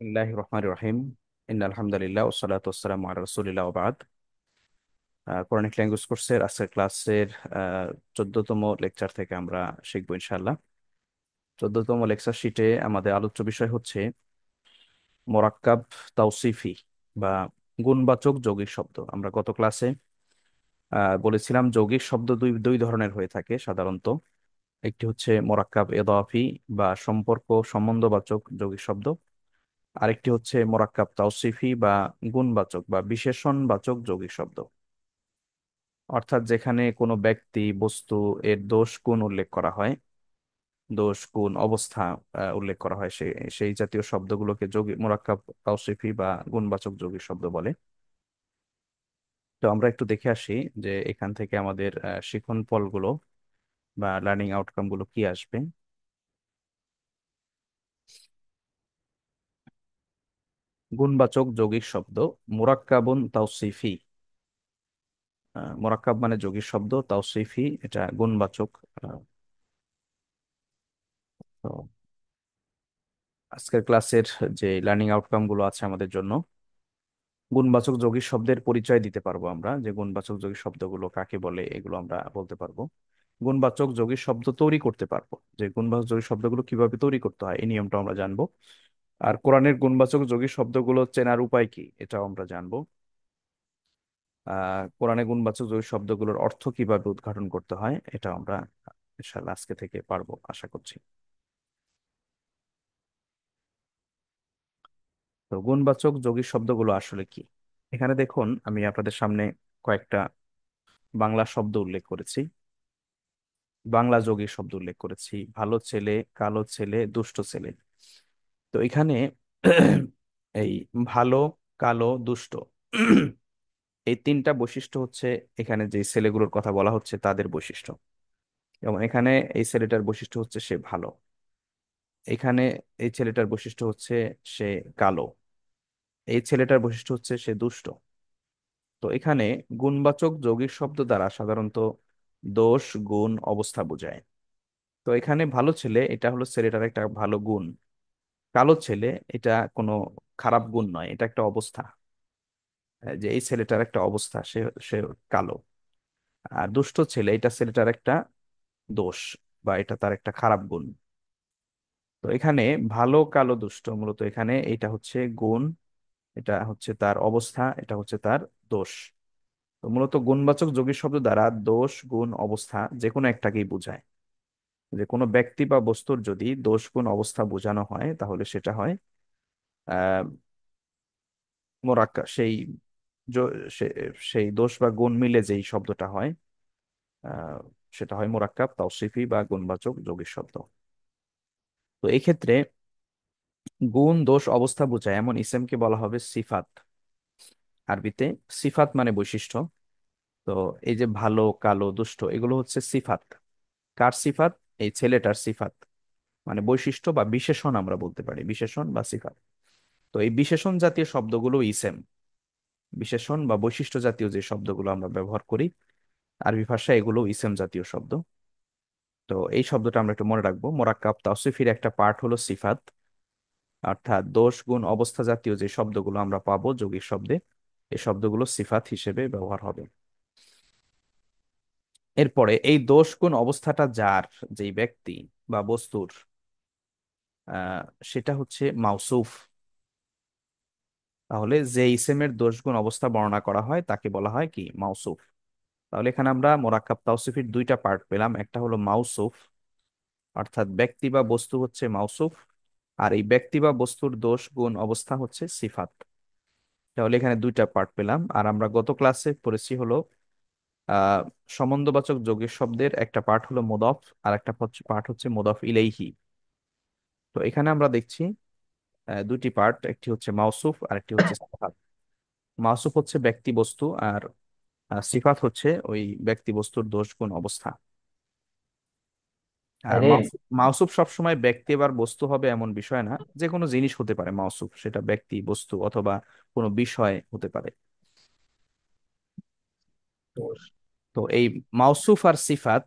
বিসমিল্লাহির রহমানির রহিম। ইন্নাল হামদুলিল্লাহ ওয়াসসালাতু ওয়াসসালামু আলা রাসূলিল্লাহ ওয়া বাদ। কোরআনিক ল্যাঙ্গুয়েজ কোর্সের আজকের ক্লাসের 14তম লেকচার থেকে আমরা শিখবো ইনশাআল্লাহ। 14তম লেকচার শিটে আমাদের আলোচ্য বিষয় হচ্ছে মোরাক্কাব তাওসিফি বা গুণবাচক যৌগিক শব্দ। আমরা গত ক্লাসে বলেছিলাম যৌগিক শব্দ দুই দুই ধরনের হয়ে থাকে সাধারণত। একটি হচ্ছে মোরাক্কাব এদাফি বা সম্পর্ক সম্বন্ধবাচক যৌগিক শব্দ। আরেকটি হচ্ছে মোরাক্কাব তাওসিফি বা গুণবাচক বা বিশেষণবাচক যৌগিক শব্দ। অর্থাৎ যেখানে কোনো ব্যক্তি বস্তু এর দোষ গুণ উল্লেখ করা হয়, দোষ গুণ অবস্থা উল্লেখ করা হয়, সেই জাতীয় শব্দগুলোকে যৌগিক মোরাক্কাব তাওসিফি বা গুণবাচক যৌগিক শব্দ বলে। তো আমরা একটু দেখে আসি যে এখান থেকে আমাদের শিখন ফলগুলো বা লার্নিং আউটকাম গুলো কি আসবে। গুণবাচক যৌগিক শব্দ মোরাক্কাবুন তাওসিফি। মোরাক্কাব মানে যৌগিক শব্দ, তাওসিফি এটা গুণবাচক। আহ, তো আজকের ক্লাসের যে লার্নিং আউটকাম গুলো আছে আমাদের জন্য, গুণবাচক যৌগিক শব্দের পরিচয় দিতে পারবো আমরা, যে গুণবাচক যৌগিক শব্দগুলো কাকে বলে এগুলো আমরা বলতে পারবো। গুণবাচক যৌগিক শব্দ তৈরি করতে পারবো, যে গুণবাচক যৌগিক শব্দগুলো কিভাবে তৈরি করতে হয় এই নিয়মটা আমরা জানবো। আর কোরআনের গুণবাচক যৌগিক শব্দগুলো চেনার উপায় কি এটাও আমরা জানবো। কোরআনে গুণবাচক যৌগিক শব্দগুলোর অর্থ কিভাবে উদ্ঘাটন করতে হয় এটা আমরা ইনশাআল্লাহ আজকে থেকে পারবো আশা করছি। তো গুণবাচক যৌগিক শব্দগুলো আসলে কি, এখানে দেখুন আমি আপনাদের সামনে কয়েকটা বাংলা শব্দ উল্লেখ করেছি, বাংলা যৌগিক শব্দ উল্লেখ করেছি: ভালো ছেলে, কালো ছেলে, দুষ্ট ছেলে। তো এখানে এই ভালো, কালো, দুষ্ট এই তিনটা বৈশিষ্ট্য হচ্ছে এখানে যে ছেলেগুলোর কথা বলা হচ্ছে তাদের বৈশিষ্ট্য। এবং এখানে এই ছেলেটার বৈশিষ্ট্য হচ্ছে সে ভালো, এখানে এই ছেলেটার বৈশিষ্ট্য হচ্ছে সে কালো, এই ছেলেটার বৈশিষ্ট্য হচ্ছে সে দুষ্ট। তো এখানে গুণবাচক যৌগিক শব্দ দ্বারা সাধারণত দোষ গুণ অবস্থা বোঝায়। তো এখানে ভালো ছেলে এটা হলো ছেলেটার একটা ভালো গুণ, কালো ছেলে এটা কোনো খারাপ গুণ নয়, এটা একটা অবস্থা। যে এই ছেলেটার একটা অবস্থা, সে সে কালো। আর দুষ্ট ছেলে এটা ছেলেটার একটা দোষ বা এটা তার একটা খারাপ গুণ। তো এখানে ভালো, কালো, দুষ্ট মূলত এখানে এটা হচ্ছে গুণ, এটা হচ্ছে তার অবস্থা, এটা হচ্ছে তার দোষ। তো মূলত গুণবাচক যৌগিক শব্দ দ্বারা দোষ গুণ অবস্থা যে কোনো একটাকেই বোঝায়। যে কোনো ব্যক্তি বা বস্তুর যদি দোষ গুণ অবস্থা বোঝানো হয় তাহলে সেটা হয় আহ মোরাক্কা সেই সে- সেই দোষ বা গুণ মিলে যেই শব্দটা হয় আহ সেটা হয় মোরাক্কাব তাওসিফি বা গুণবাচক যৌগিক শব্দ। তো এই ক্ষেত্রে গুণ দোষ অবস্থা বোঝায় এমন ইসেমকে বলা হবে সিফাত। আরবিতে সিফাত মানে বৈশিষ্ট্য। তো এই যে ভালো, কালো, দুষ্ট এগুলো হচ্ছে সিফাত। কার সিফাত? এই ছেলেটার সিফাত, মানে বৈশিষ্ট্য বা বিশেষণ আমরা বলতে পারি, বিশেষণ বা সিফাত। তো এই বিশেষণ জাতীয় শব্দগুলো ইসেম। বিশেষণ বা বৈশিষ্ট্য জাতীয় যে শব্দগুলো আমরা ব্যবহার করি আরবি ভাষায় এগুলো ইসেম জাতীয় শব্দ। তো এই শব্দটা আমরা একটু মনে রাখবো। মোরাক্কাব তাওসিফির একটা পার্ট হলো সিফাত, অর্থাৎ দোষ গুণ অবস্থা জাতীয় যে শব্দগুলো আমরা পাবো যৌগিক শব্দে, এই শব্দগুলো সিফাত হিসেবে ব্যবহার হবে। এরপরে এই দোষ গুণ অবস্থাটা যার, যেই ব্যক্তি বা বস্তুর, আহ সেটা হচ্ছে মাউসুফ। তাহলে যে ইসেমের দোষ গুণ অবস্থা বর্ণনা করা হয় তাকে বলা হয় কি? মাউসুফ। তাহলে এখানে আমরা মোরাক্কাব তাওসিফির দুইটা পার্ট পেলাম, একটা হলো মাউসুফ অর্থাৎ ব্যক্তি বা বস্তু হচ্ছে মাউসুফ, আর এই ব্যক্তি বা বস্তুর দোষ গুণ অবস্থা হচ্ছে সিফাত। তাহলে এখানে দুইটা পার্ট পেলাম। আর আমরা গত ক্লাসে পড়েছি হলো আহ সম্বন্ধবাচক যৌগিক শব্দের একটা পার্ট হলো মুদাফ, আর একটা পার্ট হচ্ছে মুদাফ ইলাইহি। তো এখানে আমরা দেখছি দুটি পার্ট, একটি হচ্ছে মাউসুফ আর একটি হচ্ছে সিফাত। মাউসুফ হচ্ছে ব্যক্তি বস্তু, আর সিফাত হচ্ছে ওই ব্যক্তি বস্তুর দোষ গুণ অবস্থা। আর আরে, মাউসুফ সবসময় ব্যক্তি আবার বস্তু হবে এমন বিষয় না, যে কোনো জিনিস হতে পারে মাউসুফ, সেটা ব্যক্তি বস্তু অথবা কোনো বিষয় হতে পারে। তো এই মাউসুফ আর সিফাত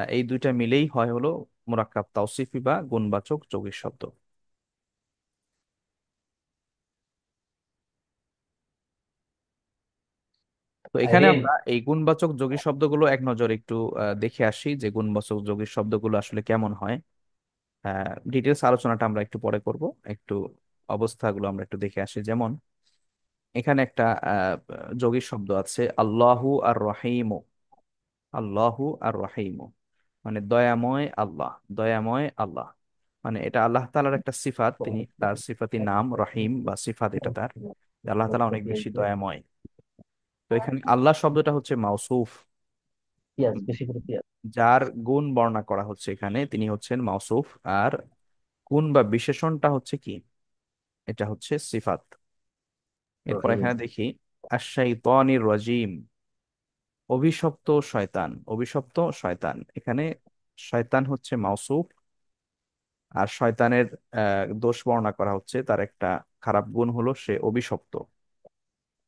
এই দুইটা মিলেই হয় হলো মুরাক্কাব তাওসিফি বা গুণবাচক যৌগিক শব্দ। তো এখানে আরে আমরা এই গুণবাচক যৌগিক শব্দগুলো এক নজরে একটু দেখে আসি যে গুণবাচক যৌগিক শব্দগুলো আসলে কেমন হয়। ডিটেলস আলোচনাটা আমরা একটু পরে করব। একটু অবস্থাগুলো আমরা একটু দেখে আসি। যেমন এখানে একটা যৌগিক শব্দ আছে আল্লাহু আর রহিম। আল্লাহু আর রহিম মানে দয়াময় আল্লাহ। দয়াময় আল্লাহ মানে এটা আল্লাহ তাআলার একটা সিফাত, তিনি তার সিফাতি নাম রহিম বা সিফাত, এটা তার যে আল্লাহ তাআলা অনেক বেশি দয়াময়। তো এখানে আল্লাহ শব্দটা হচ্ছে মাউসুফ, পেঁয়াজ বেশি করে পেঁয়াজ। যার গুণ বর্ণনা করা হচ্ছে এখানে তিনি হচ্ছেন মাউসুফ। আর গুণ বা বিশেষণটা হচ্ছে কি, এটা হচ্ছে সিফাত। এরপর রহিম। এখানে দেখি আশ-শাইতানির রাজিম, অভিশপ্ত শয়তান। অভিশপ্ত শয়তান, এখানে শয়তান হচ্ছে মাউসুফ। আর শয়তানের দোষ বর্ণনা করা হচ্ছে, তার একটা খারাপ গুণ হলো সে অভিশপ্ত।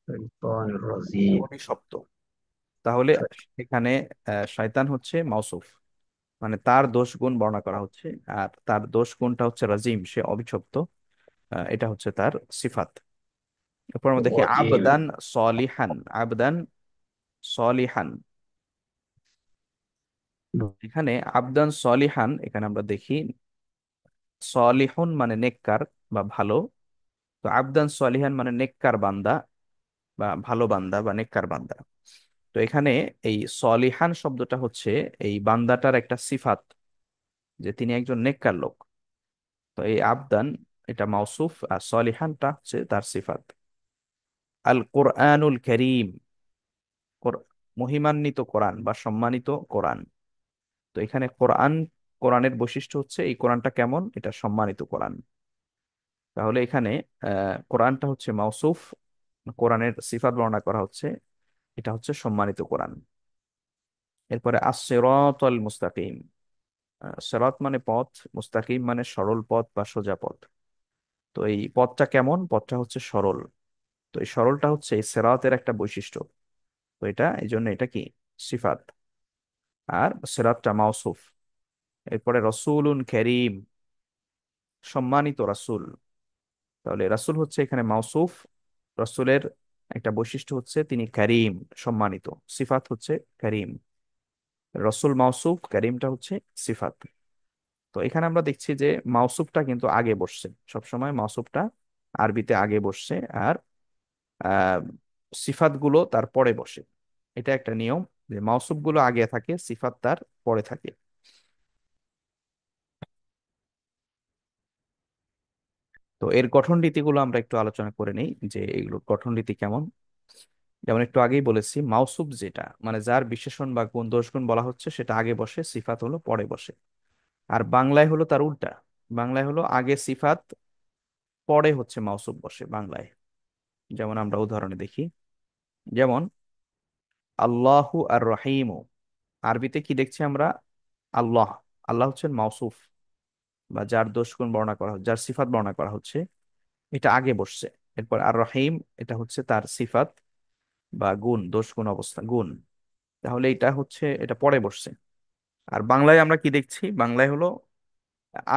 শৈতানির রাজিম। অভিশপ্ত, তাহলে এখানে শয়তান হচ্ছে মাউসুফ, মানে তার দোষ গুণ বর্ণনা করা হচ্ছে। আর তার দোষ গুণটা হচ্ছে রাজিম, সে অভিশপ্ত। এটা হচ্ছে তার সিফাত। এরপর আমরা দেখি রাজিম। আবদান সলিহান। আবদান সলিহান, এখানে আবদান সলিহান, এখানে আমরা দেখি সলিহুন মানে নেককার বা ভালো। তো আবদান সলিহান মানে নেককার বান্দা বা ভালো বান্দা বা নেককার বান্দা। তো এখানে এই সলিহান শব্দটা হচ্ছে এই বান্দাটার একটা সিফাত, যে তিনি একজন নেককার লোক। তো এই আবদান এটা মাউসুফ, আর সলিহানটা হচ্ছে তার সিফাত। আল কোরআনুল করিম, মহিমান্বিত কোরআন বা সম্মানিত কোরআন। তো এখানে কোরআন, কোরআনের বৈশিষ্ট্য হচ্ছে এই কোরআনটা কেমন, এটা সম্মানিত কোরআন। তাহলে এখানে কোরআনটা হচ্ছে মাউসুফ, কোরআনের সিফাত বর্ণনা করা হচ্ছে, এটা হচ্ছে সম্মানিত কোরআন। এরপরে আস-সিরাতাল মুস্তাকিম। সিরাত মানে পথ, মুস্তাকিম মানে সরল পথ বা সোজা পথ। তো এই পথটা কেমন, পথটা হচ্ছে সরল। তো এই সরলটা হচ্ছে এই সিরাতের একটা বৈশিষ্ট্য। তো এটা এই জন্য এটা কি সিফাত। আর সিরাতটা মাউসুফ। এরপরে রসুলুন করিম, সম্মানিত রাসূল। তাহলে রাসূল হচ্ছে এখানে মাউসুফ, রাসূলের একটা বৈশিষ্ট্য হচ্ছে তিনি করিম, সম্মানিত। সিফাত হচ্ছে করিম। রসুল মাউসুফ, করিমটা হচ্ছে সিফাত। তো এখানে আমরা দেখছি যে মাউসুফটা কিন্তু আগে বসছে, সবসময় মাউসুফটা আরবিতে আগে বসছে। আর আহ সিফাত গুলো তার পরে বসে। এটা একটা নিয়ম যে মাউসুফ গুলো আগে থাকে, সিফাত তার পরে থাকে। তো এর গঠন রীতিগুলো আমরা একটু আলোচনা করে নিই যে এগুলোর গঠন রীতি কেমন। যেমন একটু আগেই বলেছি, মাউসুফ যেটা মানে যার বিশেষণ বা গুণ দোষ গুণ বলা হচ্ছে সেটা আগে বসে, সিফাত হলো পরে বসে। আর বাংলায় হলো তার উল্টা, বাংলায় হলো আগে সিফাত পরে হচ্ছে মাউসুফ বসে বাংলায়। যেমন আমরা উদাহরণে দেখি, যেমন আল্লাহু আর রহিমু, আরবিতে কি দেখছি আমরা, আল্লাহ। আল্লাহ হচ্ছেন মাউসুফ বা যার দোষ গুণ বর্ণনা করা হচ্ছে, যার সিফাত বর্ণনা করা হচ্ছে, এটা আগে বসছে। এরপর আর রহিম, এটা হচ্ছে তার সিফাত বা গুণ, দোষ গুণ অবস্থা গুণ। তাহলে এটা হচ্ছে এটা পরে বসছে। আর বাংলায় আমরা কি দেখছি, বাংলায় হলো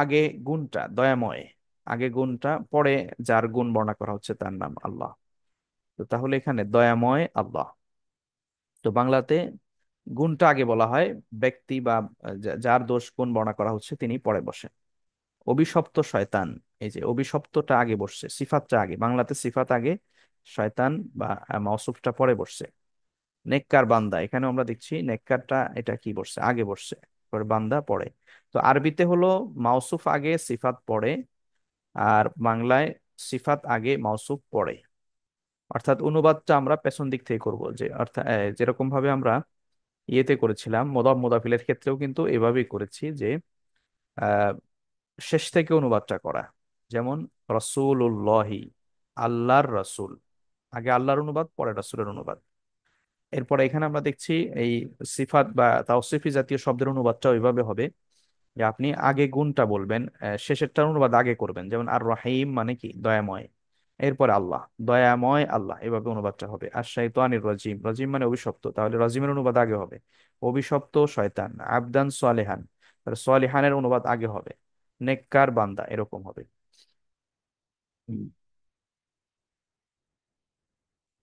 আগে গুণটা দয়াময়, আগে গুণটা পরে যার গুণ বর্ণনা করা হচ্ছে তার নাম আল্লাহ। তো তাহলে এখানে দয়াময় আল্লাহ। তো বাংলাতে গুণটা আগে বলা হয়, ব্যক্তি বা যার দোষ গুণ বর্ণনা করা হচ্ছে তিনি পরে বসে। অভিশপ্ত শয়তান, এই যে অভিশপ্তটা আগে বসছে, সিফাতটা আগে, বাংলাতে সিফাত আগে, শয়তান বা মাউসুফটা পরে বসছে। নেককার বান্দা, এখানে আমরা দেখছি নেককারটা এটা কি বসছে, আগে বসছে, পরে বান্দা পরে। তো আরবিতে হলো মাউসুফ আগে সিফাত পরে, আর বাংলায় সিফাত আগে মাউসুফ পরে। অর্থাৎ অনুবাদটা আমরা পেছন দিক থেকে করব, যে অর্থাৎ যেরকম ভাবে আমরা ইয়েতে করেছিলাম মোদাফ মোদাফিলের ক্ষেত্রেও কিন্তু এভাবেই করেছি যে আহ, শেষ থেকে অনুবাদটা করা। যেমন রসুল্লাহি, আল্লাহর রসুল, আগে আল্লাহর অনুবাদ পরে রসুলের অনুবাদ। এরপরে এখানে আমরা দেখছি এই সিফাত বা তাওসিফি জাতীয় শব্দের অনুবাদটা ওইভাবে হবে যে আপনি আগে গুণটা বলবেন, শেষেরটার অনুবাদ আগে করবেন। যেমন আর রহিম মানে কি দয়াময়, এরপরে আল্লাহ, দয়াময় আল্লাহ, এভাবে অনুবাদটা হবে। আর শাইতানির রাজিম, রাজিম মানে অভিশপ্ত, তাহলে রাজিমের অনুবাদ আগে হবে। অভিশপ্ত শয়তান, আবদান সালেহান, তাহলে সালেহানের অনুবাদ আগে হবে। নেককার বান্দা, এরকম হবে। হুম।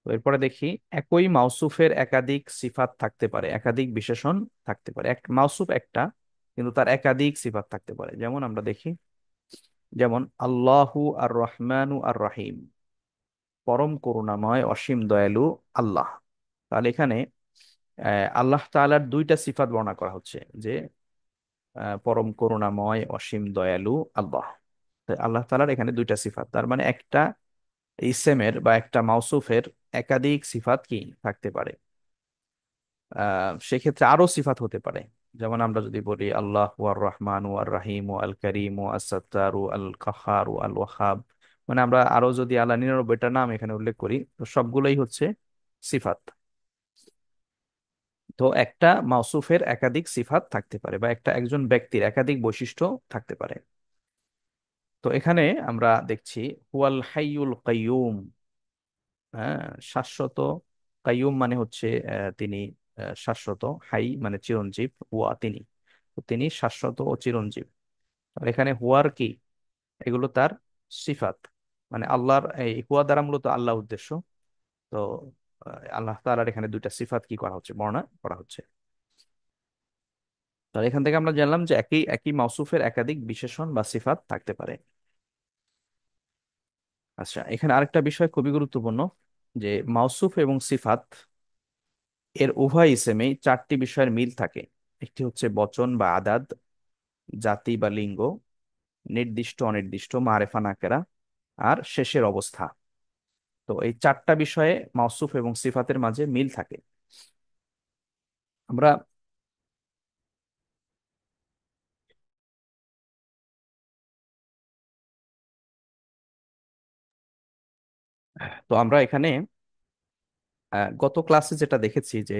তো এরপরে দেখি, একই মাউসুফের একাধিক সিফাত থাকতে পারে, একাধিক বিশেষণ থাকতে পারে। এক মাউসুফ একটা, কিন্তু তার একাধিক সিফাত থাকতে পারে। যেমন আমরা দেখি, যেমন আল্লাহু আর রহমানু আর রাহিম, পরম করুণাময় অসীম দয়ালু আল্লাহ। তাহলে এখানে আল্লাহ তাআলার দুইটা সিফাত বর্ণনা করা হচ্ছে, যে পরম করুণাময় অসীম দয়ালু আল্লাহ। তো আল্লাহ তাআলার এখানে দুইটা সিফাত, তার মানে একটা ইসেমের বা একটা মাউসুফের একাধিক সিফাত কি থাকতে পারে। সেক্ষেত্রে আরো সিফাত হতে পারে। যেমন আমরা যদি বলি আল্লাহ ওয়ার রহমান ওয়ার রাহিম ও আল করিম ও আসাত্তার ও আল কাহার ও আল ওয়াহাব, মানে আমরা আরো যদি আল্লাহ 99টা নাম এখানে উল্লেখ করি, তো সবগুলোই হচ্ছে সিফাত। তো একটা মাউসুফের একাধিক সিফাত থাকতে পারে, বা একটা একজন ব্যক্তির একাধিক বৈশিষ্ট্য থাকতে পারে। তো এখানে আমরা দেখছি হুয়াল হাইয়ুল কাইয়ুম, হ্যাঁ, শাশ্বত। কাইয়ুম মানে হচ্ছে তিনি শাশ্বত। হাই মানে চিরঞ্জীব, হুয়া তিনি, তো তিনি শাশ্বত ও চিরঞ্জীব। আর এখানে হুয়ার কি, এগুলো তার সিফাত। মানে আল্লাহর এই হুয়া দ্বারা মূলত আল্লাহ উদ্দেশ্য। তো আল্লাহ তাআলার এখানে দুইটা সিফাত কি করা হচ্ছে, বর্ণনা করা হচ্ছে। তাহলে এখান থেকে আমরা জানলাম যে একই একই মাউসুফের একাধিক বিশেষণ বা সিফাত থাকতে পারে। আচ্ছা, এখানে আরেকটা বিষয় খুবই গুরুত্বপূর্ণ, যে মাউসুফ এবং সিফাত এর উভয় ইসেমেই চারটি বিষয়ের মিল থাকে। একটি হচ্ছে বচন বা আদাদ, জাতি বা লিঙ্গ, নির্দিষ্ট অনির্দিষ্ট মারেফা নাকেরা, আর শেষের অবস্থা। তো এই চারটা বিষয়ে মাউসুফ এবং সিফাতের মাঝে মিল থাকে। আমরা আমরা এখানে গত ক্লাসে যেটা দেখেছি, যে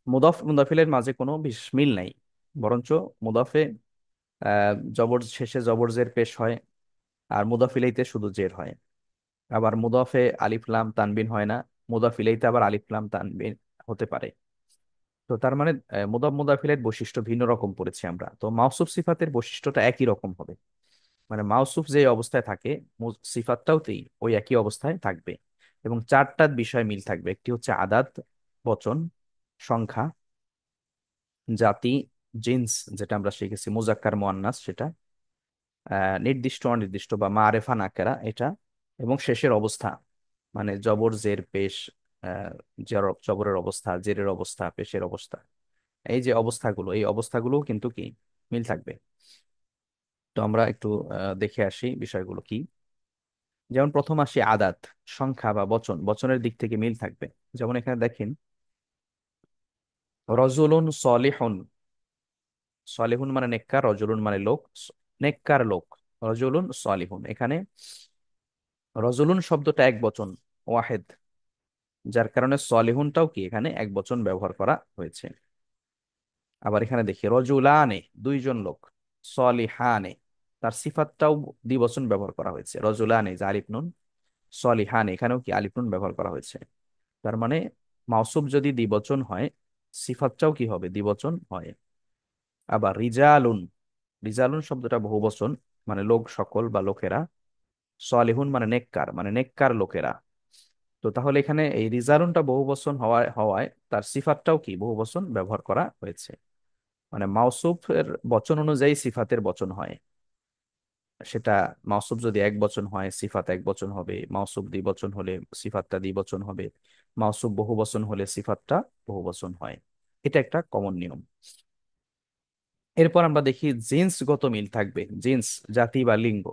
মুদাফ মুদাফিলের মাঝে কোনো বিশেষ মিল নাই, বরঞ্চ মুদাফে জবর শেষে জবর জের পেশ হয়, আর মুদাফিলাইতে শুধু জের হয়। আবার মুদাফে আলিফ লাম তানবিন হয় না, মুদাফিলাইতে আবার আলিফ লাম তানবিন হতে পারে। তো তার মানে মুদাফ মুদাফিলের বৈশিষ্ট্য ভিন্ন রকম পড়েছি আমরা। তো মাউসুফ সিফাতের বৈশিষ্ট্যটা একই রকম হবে, মানে মাউসুফ যে অবস্থায় থাকে সিফাতটাও ওই একই অবস্থায় থাকবে। এবং চারটা বিষয় মিল থাকবে, একটি হচ্ছে আদাদ, বচন, সংখ্যা, জাতি, জিন্স, যেটা আমরা শিখেছি মুজাক্কার মুয়ান্নাস সেটা, নির্দিষ্ট অনির্দিষ্ট বা মারেফা নাকেরা এটা, এবং শেষের অবস্থা, মানে জবর জের পেশ, জবরের অবস্থা, জেরের অবস্থা, পেশের অবস্থা। এই যে অবস্থাগুলো, এই অবস্থাগুলো কিন্তু কি মিল থাকবে। তো আমরা একটু দেখে আসি বিষয়গুলো কি। যেমন প্রথম আসি আদাত, সংখ্যা বা বচন, বচনের দিক থেকে মিল থাকবে। যেমন এখানে দেখেন, রজুলুন সলিহুন, সলিহুন মানে নেককার, রজুলুন মানে লোক, নেককার লোক, রজুলুন সলিহুন। এখানে রজুলুন শব্দটা এক বচন, ওয়াহেদ, যার কারণে সলিহুনটাও কি এখানে এক বচন ব্যবহার করা হয়েছে। আবার এখানে দেখি রজুলানে, দুইজন লোক, সলিহানে, তার সিফাতটাও দ্বিবচন ব্যবহার করা হয়েছে, রজুলানে যে আলিফ নুন, সলিহানে এখানেও কি আলিফ নুন ব্যবহার করা হয়েছে। তার মানে মাউসুফ যদি দ্বিবচন হয়, সিফাতটাও কি হবে, দ্বিবচন হয়। আবার রিজালুন, রিজালুন শব্দটা বহুবচন, মানে লোক সকল বা লোকেরা, সালিহুন মানে নেককার, মানে নেককার লোকেরা। তো তাহলে এখানে এই রিজালুনটা বহুবচন হওয়ায় হওয়ায় তার সিফাতটাও কি বহুবচন ব্যবহার করা হয়েছে। মানে মাউসুফের বচন অনুযায়ী সিফাতের বচন হয়। সেটা মাউসুফ যদি এক বচন হয়, সিফাত এক বচন হবে, মাউসুফ দ্বিবচন হলে সিফাতটা দ্বিবচন হবে, মাউসুফ বহুবচন হলে সিফাতটা বহুবচন হয়। এটা একটা কমন নিয়ম। এরপর আমরা দেখি জিন্সগত মিল থাকবে, জিন্স, জাতি বা লিঙ্গ।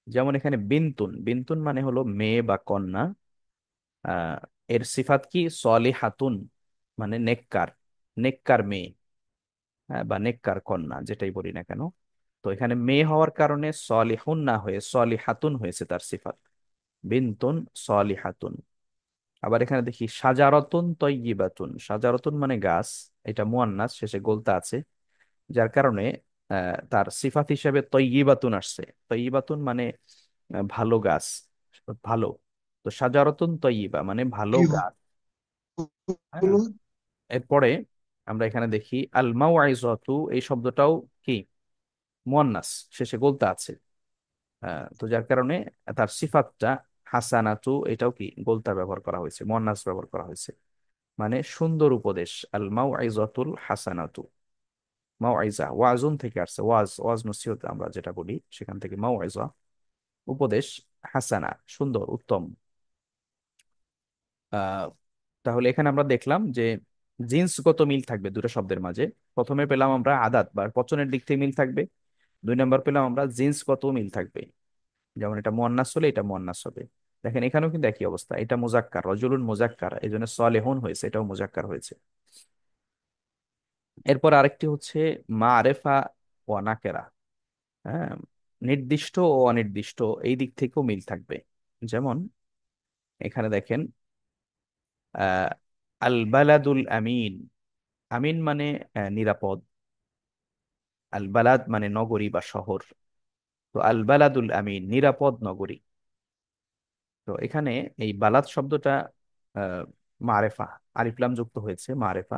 যেমন এখানে বিনতুন, বিনতুন মানে হলো মেয়ে বা কন্যা। আহ এর সিফাত কি সলিহাতুন, মানে নেককার, নেককার মেয়ে, হ্যাঁ, বা নেককার কন্যা, যেটাই বলি না কেন। তো এখানে মেয়ে হওয়ার কারণে সলিহুন না হয়ে সলিহাতুন হয়েছে তার সিফাত, বিনতুন সলিহাতুন। আবার এখানে দেখি সাজারতুন তয়্যিবাতুন, সাজারতুন মানে গাছ, এটা মুয়ান্নাস, শেষে গোলতা আছে, যার কারণে তার সিফাত হিসেবে তয়্যিবাতুন আসছে। তয়্যিবাতুন মানে ভালো গাছ, ভালো। তো সাজারতুন তয়্যিবা মানে ভালো কি গাছ। হ্যাঁ, হলো? এরপরে আমরা এখানে দেখি আল মাউইজাতু, এই শব্দটাও কি মুয়ান্নাস, শেষে গোলতা আছে। তো যার কারণে তার সিফাতটা হাসানাতু এটাও কি গোলতা ব্যবহার করা হয়েছে, মুয়ান্নাস ব্যবহার করা হয়েছে, মানে সুন্দর উপদেশ। আল মাউইজাতুল হাসানাতু, মাউইজা ওয়াজুন থেকে আসছে, ওয়াজ ওয়াজ নসিহত আমরা যেটা বলি সেখান থেকে মাউইজা, উপদেশ, হাসানা সুন্দর উত্তম। আহ তাহলে এখানে আমরা দেখলাম যে জিন্সগত মিল থাকবে দুটো শব্দের মাঝে। প্রথমে পেলাম আমরা আদাত বা পচনের দিক থেকে মিল থাকবে, 2 নম্বর পেলাম আমরা জিন্সগত মিল থাকবে, যেমন এটা মুয়ান্নাস হলে এটা মুয়ান্নাস হবে। দেখেন এখানেও কিন্তু একই অবস্থা, এটা মুজাক্কার, রজুলুন মুজাক্কার, এই জন্য সালেহুন হয়েছে, এটাও মুজাক্কার হয়েছে। এরপর আরেকটি হচ্ছে মারেফা ও নাকেরা। হ্যাঁ, নির্দিষ্ট ও অনির্দিষ্ট এই দিক থেকেও মিল থাকবে। যেমন এখানে দেখেন আহ আল বালাদুল আমিন, আমিন মানে নিরাপদ, আল বালাদ মানে নগরী বা শহর। তো আল বালাদুল আমিন নিরাপদ নগরী। তো এখানে এই বালাদ শব্দটা আহ মারেফা, আলিফ লাম যুক্ত হয়েছে মারেফা,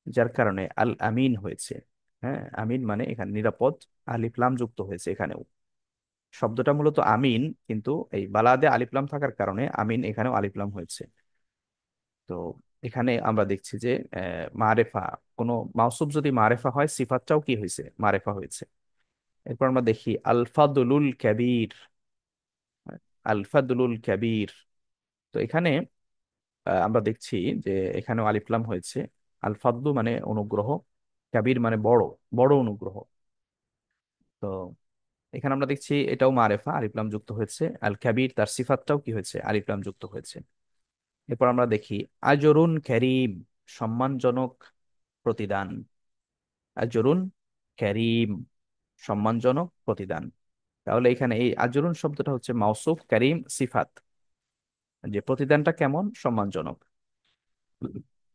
যার কারণে আল আমিন হয়েছে। হ্যাঁ, আমিন মানে এখানে নিরাপদ, আলিফ লাম যুক্ত হয়েছে এখানেও। শব্দটা মূলত আমিন, কিন্তু এই বালাদে আলিফ লাম থাকার কারণে আমিন এখানেও আলিফ লাম হয়েছে। তো এখানে আমরা দেখছি যে মারেফা, কোনো মাউসুফ যদি মারেফা হয় সিফাতটাও কি হয়েছে, মারেফা হয়েছে। এরপর আমরা দেখি আলফাদুলুল কাবীর, আলফাদুলুল কাবীর। তো এখানে আমরা দেখছি যে এখানেও আলিফলাম হয়েছে। আল ফাদলু মানে অনুগ্রহ, কাবির মানে বড়, বড় অনুগ্রহ। তো এখানে আমরা দেখছি এটাও মারেফা, আলিফলাম যুক্ত হয়েছে। আল কাবির তার সিফাতটাও কি হয়েছে, আলিফলাম যুক্ত হয়েছে। এরপর আমরা দেখি আজরুন করিম, সম্মানজনক প্রতিদান। আজরুন করিম, সম্মানজনক প্রতিদান। তাহলে এখানে এই আজরুন শব্দটা হচ্ছে মাউসুফ, করিম সিফাত, যে প্রতিদানটা কেমন, সম্মানজনক।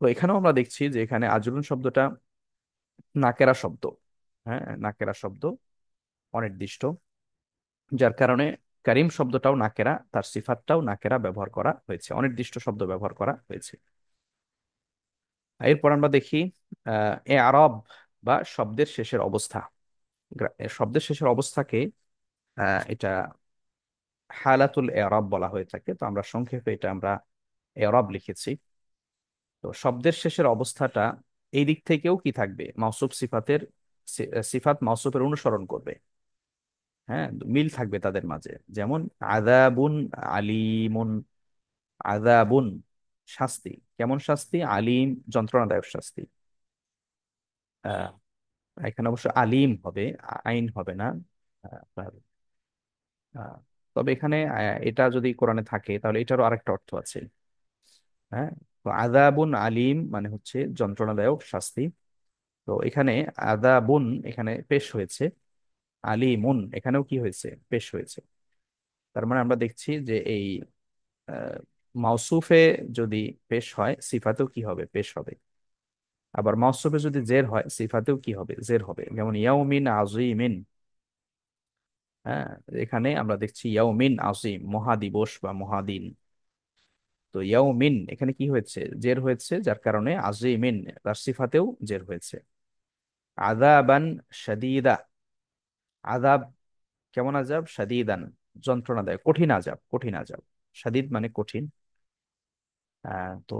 তো এখানেও আমরা দেখছি যে এখানে আজরুন শব্দটা নাকেরা শব্দ। হ্যাঁ, নাকেরা শব্দ, অনির্দিষ্ট, যার কারণে কারিম শব্দটাও নাকেরা, তার সিফাতটাও নাকেরা ব্যবহার করা হয়েছে, অনির্দিষ্ট শব্দ ব্যবহার করা হয়েছে। এরপর আমরা দেখি এ আরব বা শব্দের শেষের অবস্থা। শব্দের শেষের অবস্থাকে এটা হালাতুল এরাব বলা হয়ে থাকে, তো আমরা সংক্ষেপে এটা আমরা এরাব লিখেছি। তো শব্দের শেষের অবস্থাটা এই দিক থেকেও কি থাকবে, মাউসুফ সিফাতের, সিফাত মাউসুফের অনুসরণ করবে। হ্যাঁ, মিল থাকবে তাদের মাঝে। যেমন আযাবুন আলিমুন, আযাবুন শাস্তি, কেমন শাস্তি, আলিম যন্ত্রণাদায়ক শাস্তি। আহ, এখানে অবশ্য আলিম হবে, আইন হবে না। আপনার আহ, তবে এখানে এটা যদি কোরআনে থাকে তাহলে এটারও আরেকটা অর্থ আছে। হ্যাঁ, তো আযাবুন আলিম মানে হচ্ছে যন্ত্রণাদায়ক শাস্তি। তো এখানে আযাবুন এখানে পেশ হয়েছে, আলিমুন এখানেও কি হয়েছে, পেশ হয়েছে। তার মানে আমরা দেখছি যে এই আহ, মাউসুফে যদি পেশ হয় সিফাতেও কি হবে, পেশ হবে। আবার মাউসুফে যদি জের হয় সিফাতেও কি হবে, জের হবে। যেমন ইয়াউমিন আযীমিন। হ্যাঁ, এখানে আমরা দেখছি ইয়াউমিন আযীম, মহাদিবস বা মহাদিন। তো ইয়াউমিন এখানে কি হয়েছে, জের হয়েছে, যার কারণে আযীমিন তার সিফাতেও জের হয়েছে। আযাবান শাদীদা, আযাব কেমন আযাব, শাদীদান যন্ত্রণাদায়ক, কঠিন আযাব, কঠিন আযাব। শাদীদ মানে কঠিন। তো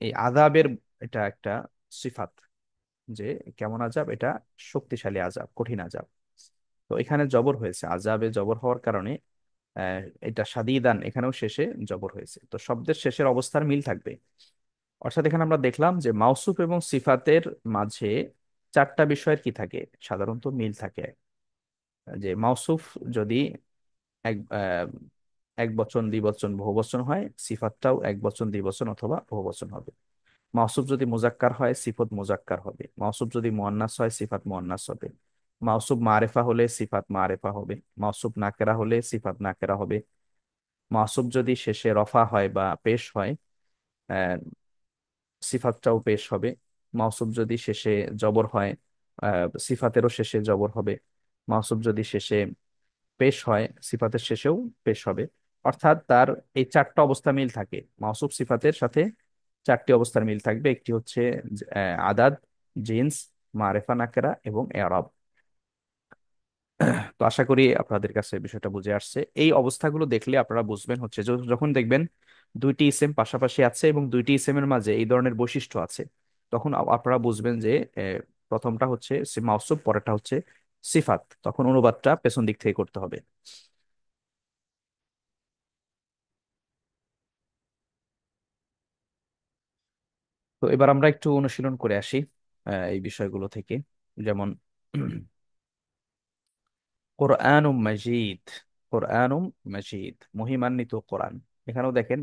এই আযাবের এটা একটা সিফাত, যে কেমন আযাব, এটা শক্তিশালী আযাব, কঠিন আযাব। তো এখানে জবর হয়েছে, আযাবে জবর হওয়ার কারণে আহ, এটা সাদীদান এখানেও শেষে জবর হয়েছে। তো শব্দের শেষের অবস্থার মিল থাকবে। অর্থাৎ এখানে আমরা দেখলাম যে মাউসুফ এবং সিফাতের মাঝে 4টা বিষয়ের কি থাকে, সাধারণত মিল থাকে। যে মাউসুফ যদি এক বচন, দ্বিবচন, বহুবচন হয়, সিফাতটাও এক বচন, দ্বিবচন অথবা বহুবচন হবে। মাউসুফ যদি মুজাক্কার হয় সিফত মুজাক্কার হবে, মাউসুফ যদি মুয়ান্নাস হয় সিফাত মুয়ান্নাস হবে, মাউসুফ মারেফা হলে সিফাত মারেফা হবে, মাউসুফ নাকেরা হলে সিফাত নাকেরা হবে, মাউসুফ যদি শেষে রফা হয় বা পেশ হয় আহ, সিফাতটাও পেশ হবে। মাউসুফ যদি শেষে জবর হয় সিফাতেরও শেষে জবর হবে। মাউসুফ যদি শেষে পেশ হয় সিফাতের শেষেও পেশ হবে। অর্থাৎ তার এই 4টা অবস্থা মিল থাকে, মাউসুফ সিফাতের সাথে 4টি অবস্থার মিল থাকবে। একটি হচ্ছে আদাদ, জিন্স, মারেফা নাকেরা এবং এরাব। তো আশা করি আপনাদের কাছে বিষয়টা বুঝে আসছে। এই অবস্থাগুলো দেখলে আপনারা বুঝবেন হচ্ছে যখন দেখবেন দুইটি ইসেম পাশাপাশি আছে এবং দুইটি ইসেমের মাঝে এই ধরনের বৈশিষ্ট্য আছে, তখন আপনারা বুঝবেন যে প্রথমটা হচ্ছে মাউসুফ, পরেরটা হচ্ছে সিফাত। তখন অনুবাদটা পেছন দিক থেকে করতে হবে। তো এবার আমরা একটু অনুশীলন করে আসি এই বিষয়গুলো থেকে। যেমন কোরআনুম মাজিদ, কোরআনুম মাজিদ, মহিমান্বিত কোরআন। এখানেও দেখেন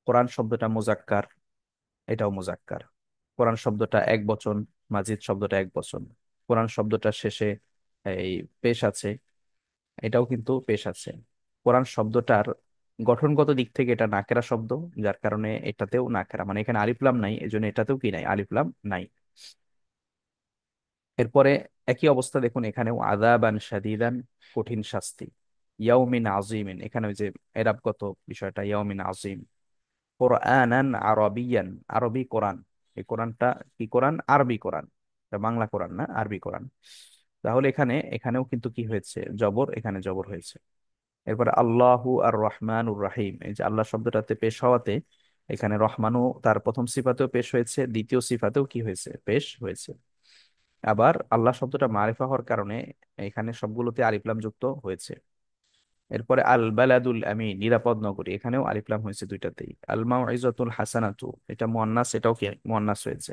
কোরআন শব্দটা মুজাক্কার, এটাও মুজাক্কার। কোরআন শব্দটা এক বচন, মাজিদ শব্দটা এক বচন। কোরআন শব্দটা শেষে এই পেশ আছে, এটাও কিন্তু পেশ আছে। কোরআন শব্দটার গঠনগত দিক থেকে এটা নাকেরা শব্দ, যার কারণে এটাতেও নাকেরা, মানে এখানে আলিফ লাম নাই, এজন্য এটাতেও কি নাই, আলিফ লাম নাই। এরপরে একই অবস্থা দেখুন এখানেও, আযাবান শাদীদান, কঠিন শাস্তি। ইয়াউমিন আযীমিন, এখানে ওই যে এরাবগত বিষয়টা, ইয়াউমিন আযীম। কোরআনান আরবিয়ান, আরবি কোরআন। এই কোরআনটা কি কোরআন? আরবি কোরআন, এটা বাংলা কোরআন না, আরবি কোরআন। তাহলে এখানেও কিন্তু কি হয়েছে, জবর, এখানে জবর হয়েছে। এরপরে আল্লাহু আর রহমানুর রাহিম, এই যে আল্লাহ শব্দটাতে পেশ হওয়াতে এখানে রহমানও তার প্রথম সিফাতেও পেশ হয়েছে, দ্বিতীয় সিফাতেও কি হয়েছে, পেশ হয়েছে। আবার আল্লাহ শব্দটা মারিফা হওয়ার কারণে এখানে সবগুলোতে আলিফ লাম যুক্ত হয়েছে। এরপরে আল বালাদুল আমিন, নিরাপদ নগরী, এখানেও আলিফ লাম হয়েছে দুইটাতেই। আল মাউইজাতুল হাসানাতু, এটা মুয়ান্নাস, এটাও কি মুয়ান্নাস হয়েছে।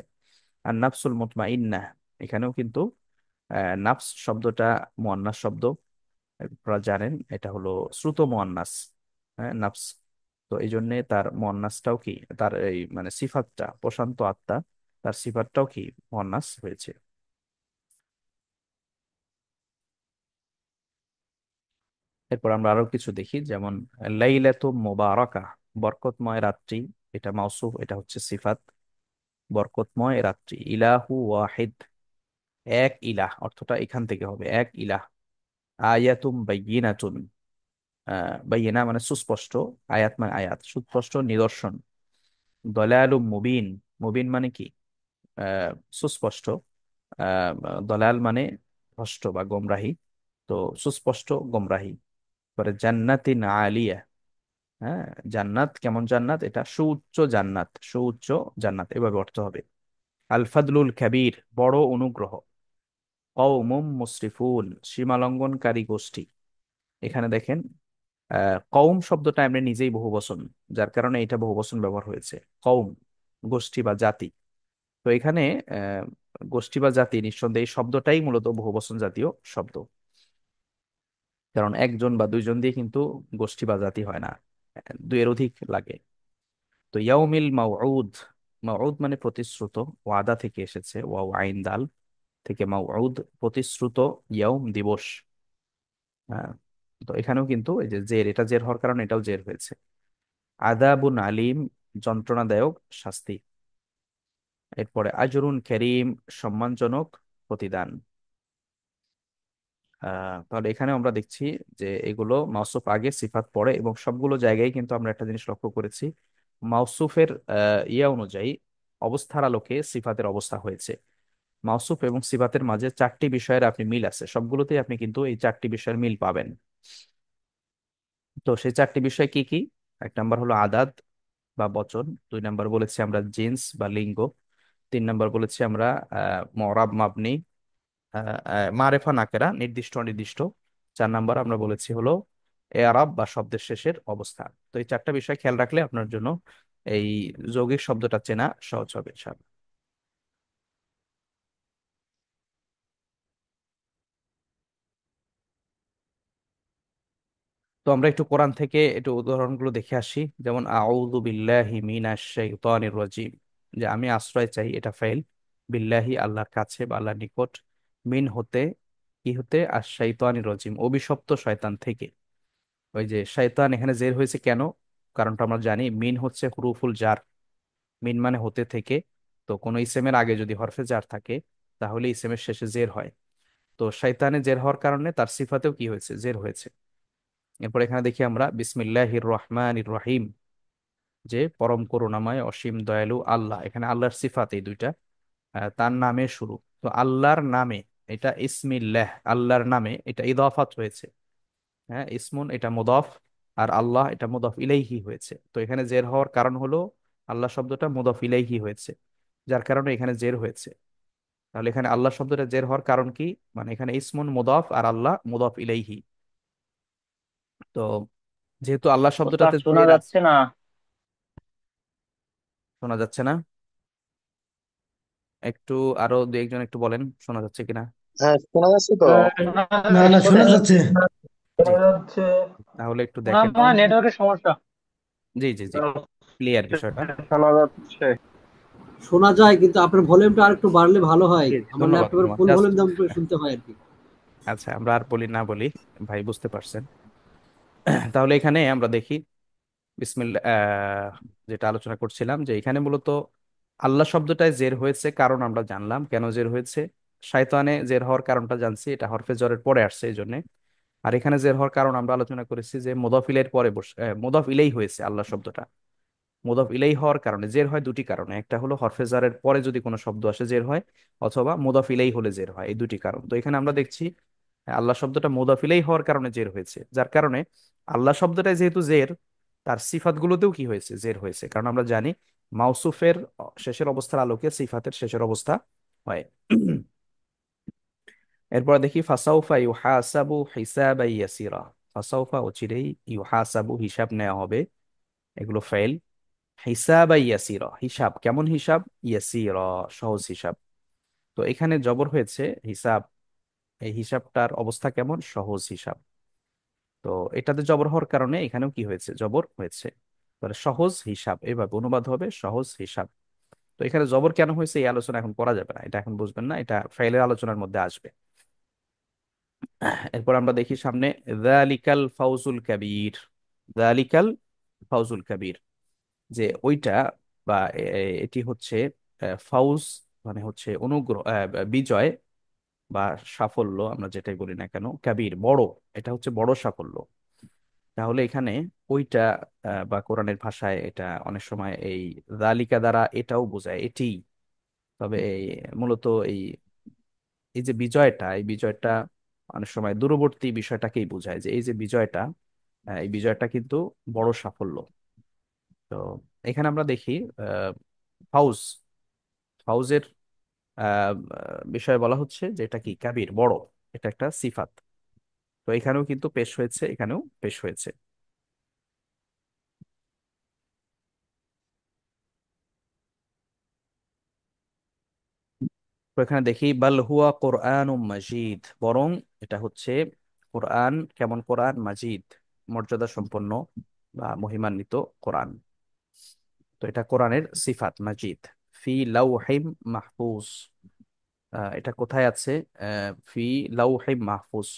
আর নাফসুল মুতমাইন্নাহ, এখানেও কিন্তু নাফস শব্দটা মুয়ান্নাস শব্দ। আপনারা জানেন এটা হলো শ্রুত মুয়ান্নাস, হ্যাঁ, নাফস। তো এই জন্য তার মুয়ান্নাসটাও কি, তার এই মানে সিফাতটা, প্রশান্ত আত্মা, তার সিফাতটাও কি মুয়ান্নাস হয়েছে। এরপর আমরা আরো কিছু দেখি, যেমন লাইলাতু মুবারাকা, বরকতময় রাত্রি, এটা মাউসুফ, এটা হচ্ছে সিফাত। বরকতময় রাত্রি। ইলাহু ওয়াহিদ, এক ইলাহ, অর্থটা এখান থেকে হবে, এক ইলাহ। আয়াতুম বাইয়িনাতুন, বাইয়িনা মানে সুস্পষ্ট, আয়াত মানে আয়াত, সুস্পষ্ট নিদর্শন। দলালুম মুবিন, মুবিন মানে কি, আহ, সুস্পষ্ট। আহ, দলাল মানে ভ্রষ্ট বা গোমরাহি, তো সুস্পষ্ট গোমরাহি। পরে জান্নাতিন আলিয়া, হ্যাঁ, জান্নাত, কেমন জান্নাত, এটা সুউচ্চ জান্নাত, সুউচ্চ জান্নাত, এভাবে অর্থ হবে। আল ফাদলুল কাবীর, বড় অনুগ্রহ। কওমুম মুসরিফুন, সীমালঙ্ঘনকারী গোষ্ঠী। এখানে দেখেন কওম শব্দটা আমরা নিজেই বহুবচন, যার কারণে এটা বহুবচন ব্যবহার হয়েছে। কওম, গোষ্ঠী বা জাতি। তো এখানে আহ, গোষ্ঠী বা জাতি, নিঃসন্দেহে এই শব্দটাই মূলত বহুবচন জাতীয় শব্দ, কারণ একজন বা দুইজন দিয়ে কিন্তু গোষ্ঠী বা জাতি হয় না, দুইয়ের অধিক লাগে। তো ইয়াউমিল মাউউদ, মাউউদ মানে প্রতিশ্রুত, ওয়াদা থেকে এসেছে, ওয়াও আইন দাল থেকে মাউউদ, প্রতিশ্রুত ইয়াউম, দিবস। হ্যাঁ, তো এখানেও কিন্তু এই যে জের, এটা জের হওয়ার কারণে এটাও জের হয়েছে। আদাবুন আলিম, যন্ত্রণাদায়ক শাস্তি। এরপরে আজরুন করিম, সম্মানজনক প্রতিদান। তাহলে এখানে আমরা দেখছি যে এগুলো মাউসুফ আগে, সিফাত পরে, এবং সবগুলো জায়গায় কিন্তু আমরা একটা জিনিস লক্ষ্য করেছি, মাউসুফের ইয়া অনুযায়ী, অবস্থার আলোকে সিফাতের অবস্থা হয়েছে। মাউসুফ এবং সিফাতের মাঝে চারটি বিষয়ের আপনি মিল আছে, সবগুলোতেই আপনি কিন্তু এই চারটি বিষয়ের মিল পাবেন। তো সেই চারটি বিষয় কি কি? এক নাম্বার হলো আদাদ বা বচন, দুই নাম্বার বলেছি আমরা জিন্স বা লিঙ্গ, তিন নাম্বার বলেছি আমরা মরাব মাবনি, মারেফা নাকেরা, নির্দিষ্ট অনির্দিষ্ট। চার নাম্বার আমরা বলেছি হলো এআরাব বা শব্দের শেষের অবস্থা। তো এই চারটা বিষয় খেয়াল রাখলে আপনার জন্য এই যৌগিক শব্দটা চেনা সহজ হবে ইনশাআল্লাহ। তো আমরা একটু কোরআন থেকে একটু উদাহরণগুলো দেখে আসি। যেমন আউযু বিল্লাহি মিনাশ শাইতানির রাজিম, যে আমি আশ্রয় চাই, এটা ফাইল। বিল্লাহি, আল্লাহর কাছে বা আল্লাহর নিকট। মিন হতে, কি হতে, আর শাইতানির রাজিম, অভিশপ্ত শয়তান থেকে। ওই যে শয়তান, এখানে জের হয়েছে কেন, কারণটা আমরা জানি। মিন হচ্ছে হুরুফুল জার, মিন মানে হতে থেকে। তো কোনো ইসেমের আগে যদি হরফে জার থাকে, তাহলে ইসেমের শেষে জের হয়। তো শয়তানে জের হওয়ার কারণে তার সিফাতেও কি হয়েছে, জের হয়েছে। এরপর এখানে দেখি আমরা বিসমিল্লাহির রহমানির রহিম, যে পরম করুণাময় অসীম দয়ালু আল্লাহ, এখানে আল্লাহর সিফাত এই দুইটা, তার নামে শুরু। তো আল্লাহর নামে, এটা ইসমিল্লাহ, আল্লাহর নামে এটা ইদাফাত হয়েছে। হ্যাঁ, ইসমুন এটা মুদাফ, আর আল্লাহ এটা মুদাফ ইলাইহি হয়েছে। তো এখানে জের হওয়ার কারণ হলো আল্লাহ শব্দটা মুদাফ ইলাইহি হয়েছে, যার কারণে এখানে জের হয়েছে। তাহলে এখানে আল্লাহ শব্দটা জের হওয়ার কারণ কি? মানে এখানে ইসমুন মুদাফ আর আল্লাহ মুদাফ ইলাইহি। তো যেহেতু আল্লাহ ওস্তাদ শব্দটাতে শোনা জের আছে। যাচ্ছে না? শোনা যাচ্ছে না? একটু আরো দু একজন একটু বলেন শোনা যাচ্ছে কিনা। হ্যাঁ, শোনা যাচ্ছে তো। শোনা না যাচ্ছে, না, শোনা শোনেন। যাচ্ছে। জি শোনা জি, যাচ্ছে। তাহলে একটু মনে দেখেন। হয় নেটওয়ার্কের সমস্যা। জি জি জি, ক্লিয়ার বিষয়টা। শোনা যাচ্ছে। শোনা যায়, কিন্তু আপনার ভলিউমটা আর একটু বাড়লে ভালো হয়। জি জি, আমার ধন্যবাদ ল্যাপটপের ধন্যবাদ, ফুল জাস্ট। ভলিউম দাম করে শুনতে হয় আর কি। আচ্ছা, আমরা আর বলি না বলি, ভাই বুঝতে পারছেন। তাহলে এখানে আমরা দেখি বিসমিল্লাহ, যেটা আলোচনা করছিলাম যে এখানে মূলত আল্লাহ শব্দটায় জের হয়েছে, কারণ আমরা জানলাম কেন জের হয়েছে। শায়তানে জের হওয়ার কারণটা জানছি, এটা হরফে জরের পরে আসছে এই জন্য। আর এখানে জের হওয়ার কারণ আমরা আলোচনা করেছি যে মুদাফ ইলাইহির পরে মুদাফ ইলাইহি হয়েছে আল্লাহ শব্দটা। মুদাফ ইলাইহি হওয়ার কারণে জের হয় দুটি কারণে, একটা হলো হরফে জারের পরে যদি কোনো শব্দ আসে জের হয়, অথবা মুদাফ ইলাইহি হলে জের হয়, এই দুটি কারণ। তো এখানে আমরা দেখছি আল্লাহ শব্দটা মুদাফ ইলাইহি হওয়ার কারণে জের হয়েছে, যার কারণে আল্লাহ শব্দটাই যেহেতু জের, তার সিফাতগুলোতেও কি হয়েছে, জের হয়েছে। কারণ আমরা জানি মাউসুফের শেষের অবস্থার আলোকে সিফাতের শেষের অবস্থা হয়। এরপর দেখি ফাসাউফা ইউহাসাবু হিসাবান ইয়াসিরা। ফাসাউফা অচিরেই, ইউহাসাবু হিসাব নেওয়া হবে, এগুলো ফাইল। হিসাবান ইয়াসিরা হিসাব, কেমন হিসাব? ইয়াসিরা সহজ হিসাব। তো এখানে জবর হয়েছে হিসাব, এই হিসাবটার অবস্থা কেমন? সহজ হিসাব। তো এটাতে জবর হওয়ার কারণে এখানেও কি হয়েছে? জবর হয়েছে। তাহলে সহজ হিসাব এভাবে অনুবাদ হবে, সহজ হিসাব। তো এখানে জবর কেন হয়েছে এই আলোচনা এখন করা যাবে না, এটা এখন বুঝবেন না, এটা ফাইলের আলোচনার মধ্যে আসবে। এরপর আমরা দেখি সামনে যালিকাল ফাউজুল কাবীর। যালিকাল ফাউজুল কাবীর, যে ওইটা বা এটি হচ্ছে ফাউজ, মানে হচ্ছে অনুগ্রহ, বিজয় বা সাফল্য, আমরা যেটাই বলি না কেন, কাবীর বড়, এটা হচ্ছে বড় সাফল্য। তাহলে এখানে ওইটা, বা কোরআনের ভাষায় এটা অনেক সময় এই যালিকা দ্বারা এটাও বোঝায়, এটি। তবে এই মূলত এই এই যে বিজয়টা, এই বিজয়টা অনেক সময় দূরবর্তী বিষয়টাকেই বোঝায়, যে এই যে বিজয়টা, এই বিজয়টা কিন্তু বড় সাফল্য। তো এখানে আমরা দেখি আহ, ফাউজ, ফাউজের বিষয়ে বলা হচ্ছে যে এটা কি? কাবির, বড়, এটা একটা সিফাত। তো এখানেও কিন্তু পেশ হয়েছে, এখানেও পেশ হয়েছে। তো এখানে দেখি বাল হুয়া কোরআন মাজিদ, বরং এটা হচ্ছে কোরআন। কেমন কোরআন? মাজিদ, মর্যাদা সম্পন্ন বা মহিমান্বিত কোরআন। তো এটা কোরআনের সিফাত মাজিদ। ফি লাউহিম মাহফুজ, এটা কোথায় আছে? ফি লাউহিম মাহফুজ।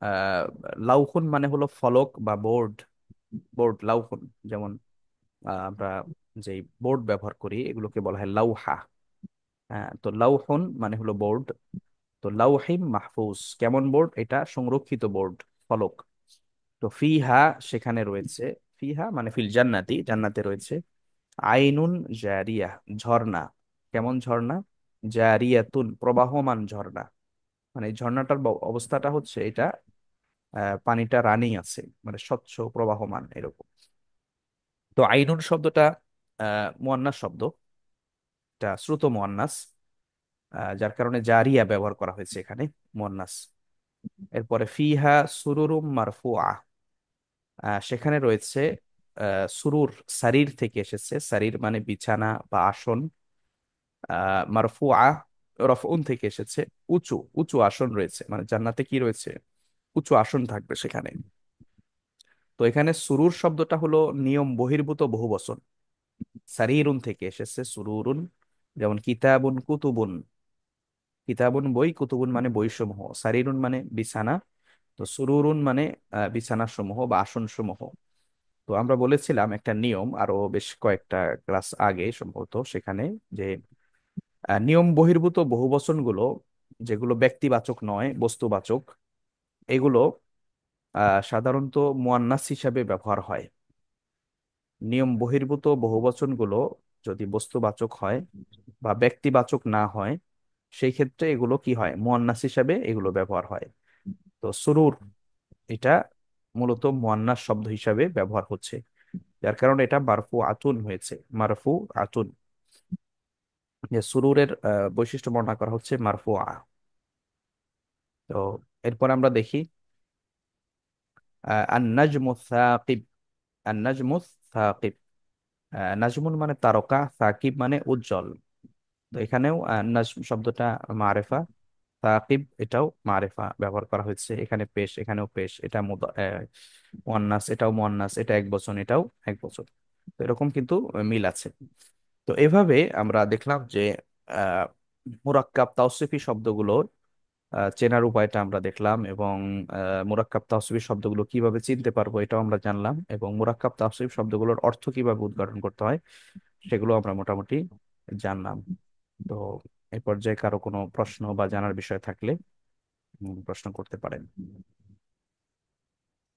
আহ, লাউহুন মানে হলো ফলক বা বোর্ড। বোর্ড লাউহুন, যেমন আমরা যে বোর্ড ব্যবহার করি এগুলোকে বলা হয় লাউহা। হ্যাঁ, তো লাউহুন মানে হলো বোর্ড। তো লাউহিম মাহফুজ কেমন বোর্ড? এটা সংরক্ষিত বোর্ড, ফলক। তো ফিহা সেখানে রয়েছে, ফিহা মানে ফিল জান্নাতি, জান্নাতে রয়েছে আইনুন জারিয়া, ঝর্ণা। কেমন ঝর্ণা? জারিয়াতুন প্রবাহমান ঝর্ণা। মানে এই ঝর্ণাটার অবস্থাটা হচ্ছে এটা, পানিটা রানিং আছে, মানে স্বচ্ছ প্রবাহমান এরকম। তো আইনুন শব্দটা মুয়ান্নাস শব্দ, এটা শ্রুত মুয়ান্নাস, যার কারণে জারিয়া ব্যবহার করা হয়েছে এখানে, মুয়ান্নাস। এরপরে ফিহা সুরুরুম মারফুআ, সেখানে রয়েছে সুরুর, সারির থেকে এসেছে, সারির মানে বিছানা বা আসন। মারফুআ রফউন থেকে এসেছে, উঁচু, উঁচু আসন রয়েছে, মানে জান্নাতে কি রয়েছে? উঁচু আসন থাকবে সেখানে। তো এখানে সুরুর শব্দটা হলো নিয়ম বহির্ভূত বহুবচন, সারিরুন থেকে এসেছে সুরুরুন। যেমন কিতাবুন কুতুবুন, কিতাবুন বই, কুতুবুন মানে বইসমূহ, সারিরুন মানে বিছানা, তো সুরুরুন মানে বিছানা সমূহ বা আসন সমূহ। তো আমরা বলেছিলাম একটা নিয়ম আরো বেশ কয়েকটা ক্লাস আগে সম্ভবত সেখানে, যে নিয়ম বহির্ভূত বহুবচনগুলো, যেগুলো ব্যক্তিবাচক নয় বস্তুবাচক, এগুলো সাধারণত মুয়ান্নাস হিসাবে ব্যবহার হয়। নিয়ম বহির্ভূত বহুবচনগুলো যদি বস্তুবাচক হয় বা ব্যক্তিবাচক না হয়, সেই ক্ষেত্রে এগুলো কি হয়, মুয়ান্নাস হিসাবে এগুলো ব্যবহার হয়। তো সুরুর এটা মূলত মুয়ান্নাস শব্দ হিসাবে ব্যবহার হচ্ছে, যার কারণে এটা মারফু আতুন হয়েছে, মারফু আতুন। যে সুরুরের বৈশিষ্ট্য বর্ণনা করা হচ্ছে মারফু আ। তো এরপর আমরা দেখি আন নাজমু সাকিব। আন নাজমু সাকিব, নাজমুন মানে তারকা, সাকিব মানে উজ্জ্বল। তো এখানেও নাজম শব্দটা মারেফা, সাকিব এটাও মারেফা ব্যবহার করা হয়েছে। এখানে পেশ, এখানেও পেশ, এটা মুয়ান্নাস, এটাও মুয়ান্নাস, এটা এক বচন, এটাও এক বচন। তো এরকম কিন্তু মিল আছে। তো এভাবে আমরা দেখলাম যে আহ মুরাক্কাব তাওসিফি শব্দগুলো চেনার উপায়টা আমরা দেখলাম, এবং মুরাক্কাব তাওসিফি শব্দগুলো কিভাবে চিনতে পারবো এটাও আমরা জানলাম, এবং মুরাক্কাব তাওসিফ শব্দগুলোর অর্থ কিভাবে উদ্ঘাটন করতে হয় সেগুলো আমরা মোটামুটি জানলাম। তো এই পর্যায়ে কারো কোনো প্রশ্ন বা জানার বিষয় থাকলে প্রশ্ন করতে পারেন।